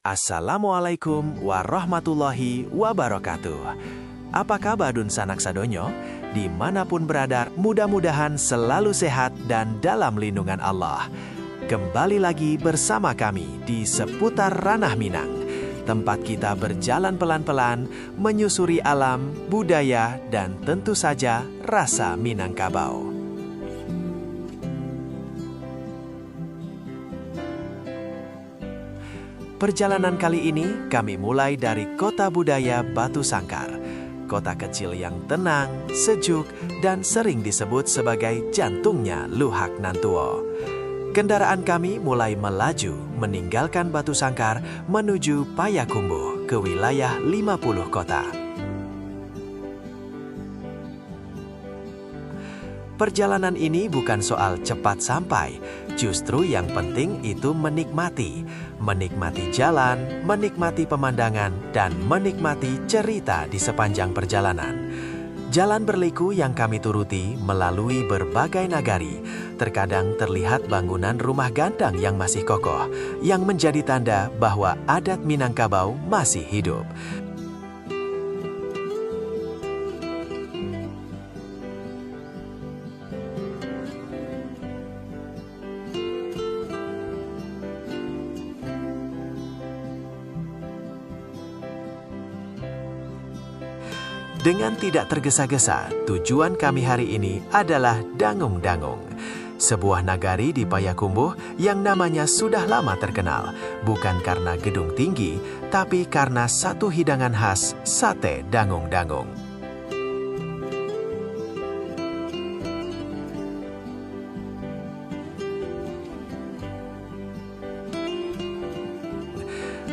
Assalamualaikum warahmatullahi wabarakatuh. Apa kabar dun sanak sadonyo? Dimanapun berada, mudah-mudahan selalu sehat dan dalam lindungan Allah. Kembali lagi bersama kami di seputar Ranah Minang. Tempat kita berjalan pelan-pelan, menyusuri alam, budaya, dan tentu saja rasa Minangkabau. Perjalanan kali ini kami mulai dari Kota Budaya Batu Sangkar. Kota kecil yang tenang, sejuk, dan sering disebut sebagai jantungnya Luhak Nantuo. Kendaraan kami mulai melaju meninggalkan Batu Sangkar menuju Payakumbuh ke wilayah 50 kota. Perjalanan ini bukan soal cepat sampai, justru yang penting itu menikmati. Menikmati jalan, menikmati pemandangan, dan menikmati cerita di sepanjang perjalanan. Jalan berliku yang kami turuti melalui berbagai nagari. Terkadang terlihat bangunan rumah gandang yang masih kokoh, yang menjadi tanda bahwa adat Minangkabau masih hidup. Dengan tidak tergesa-gesa, tujuan kami hari ini adalah Dangung Dangung. Sebuah nagari di Payakumbuh yang namanya sudah lama terkenal, bukan karena gedung tinggi, tapi karena satu hidangan khas, sate Dangung Dangung.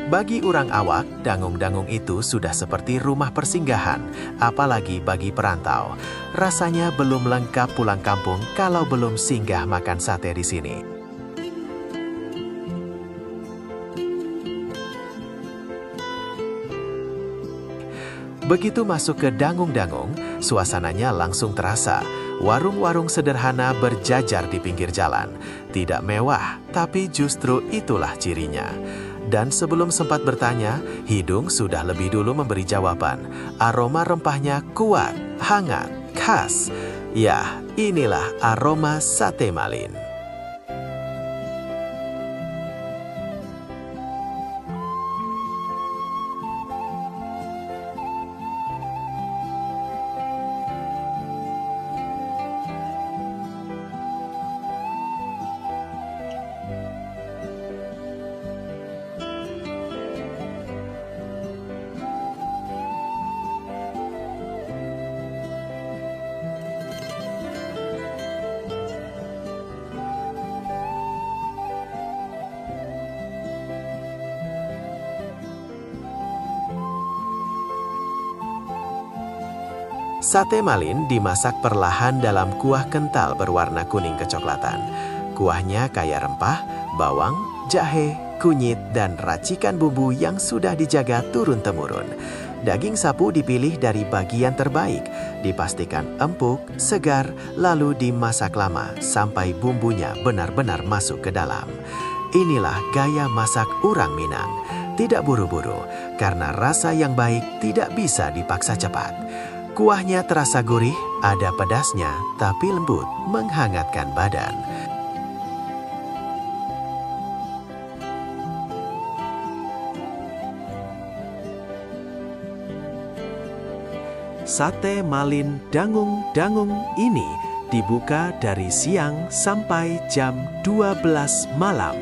Bagi orang awak, dangung-dangung itu sudah seperti rumah persinggahan, apalagi bagi perantau. Rasanya belum lengkap pulang kampung kalau belum singgah makan sate di sini. Begitu masuk ke dangung-dangung, suasananya langsung terasa. Warung-warung sederhana berjajar di pinggir jalan. Tidak mewah, tapi justru itulah cirinya. Dan sebelum sempat bertanya, hidung sudah lebih dulu memberi jawaban. Aroma rempahnya kuat, hangat, khas. Ya, inilah aroma sate malin. Sate malin dimasak perlahan dalam kuah kental berwarna kuning kecoklatan. Kuahnya kaya rempah, bawang, jahe, kunyit, dan racikan bumbu yang sudah dijaga turun-temurun. Daging sapu dipilih dari bagian terbaik, dipastikan empuk, segar, lalu dimasak lama sampai bumbunya benar-benar masuk ke dalam. Inilah gaya masak orang Minang. Tidak buru-buru, karena rasa yang baik tidak bisa dipaksa cepat. Kuahnya terasa gurih, ada pedasnya, tapi lembut, menghangatkan badan. Sate malin dangung-dangung ini dibuka dari siang sampai jam 12 malam.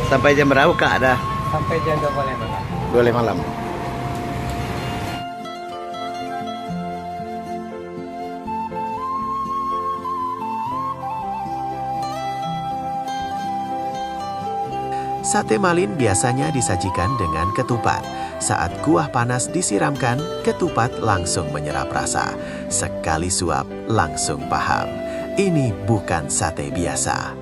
Sampai jam berapa Kak ada? Sampai jam 12 malam. 12 malam. Sate malin biasanya disajikan dengan ketupat. Saat kuah panas disiramkan, ketupat langsung menyerap rasa. Sekali suap, langsung paham. Ini bukan sate biasa.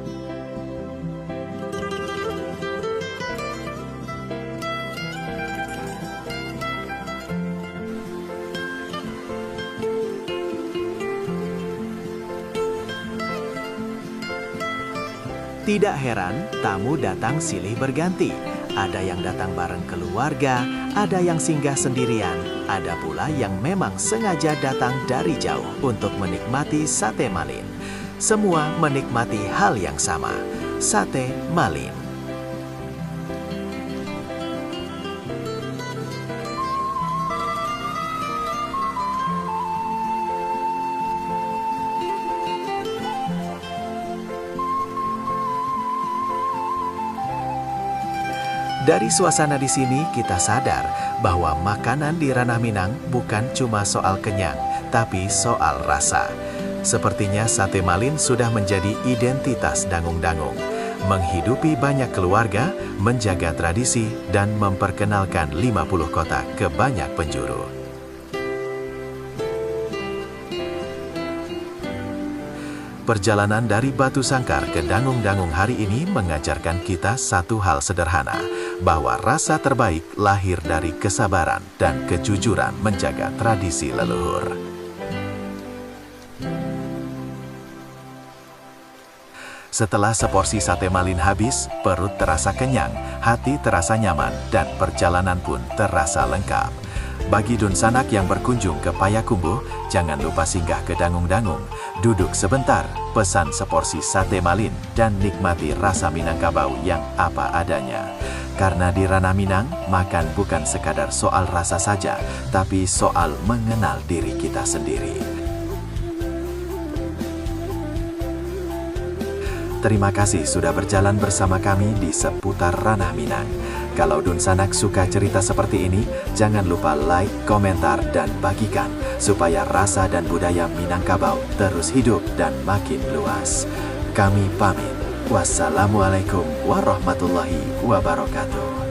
Tidak heran tamu datang silih berganti. Ada yang datang bareng keluarga, ada yang singgah sendirian, ada pula yang memang sengaja datang dari jauh untuk menikmati sate Malin. Semua menikmati hal yang sama, sate Malin. Dari suasana di sini kita sadar bahwa makanan di Ranah Minang bukan cuma soal kenyang, tapi soal rasa. Sepertinya sate Malin sudah menjadi identitas Dangung-Dangung, menghidupi banyak keluarga, menjaga tradisi, dan memperkenalkan 50 kota ke banyak penjuru. Perjalanan dari Batu Sangkar ke Dangung-Dangung hari ini mengajarkan kita satu hal sederhana, bahwa rasa terbaik lahir dari kesabaran dan kejujuran menjaga tradisi leluhur. Setelah seporsi sate Malin habis, perut terasa kenyang, hati terasa nyaman, dan perjalanan pun terasa lengkap. Bagi Dunsanak yang berkunjung ke Payakumbuh, jangan lupa singgah ke Dangung-Dangung. Duduk sebentar, pesan seporsi sate Malin, dan nikmati rasa Minangkabau yang apa adanya. Karena di Ranah Minang, makan bukan sekadar soal rasa saja, tapi soal mengenal diri kita sendiri. Terima kasih sudah berjalan bersama kami di seputar Ranah Minang. Kalau Dunsanak suka cerita seperti ini, jangan lupa like, komentar, dan bagikan supaya rasa dan budaya Minangkabau terus hidup dan makin luas. Kami pamit. Wassalamualaikum warahmatullahi wabarakatuh.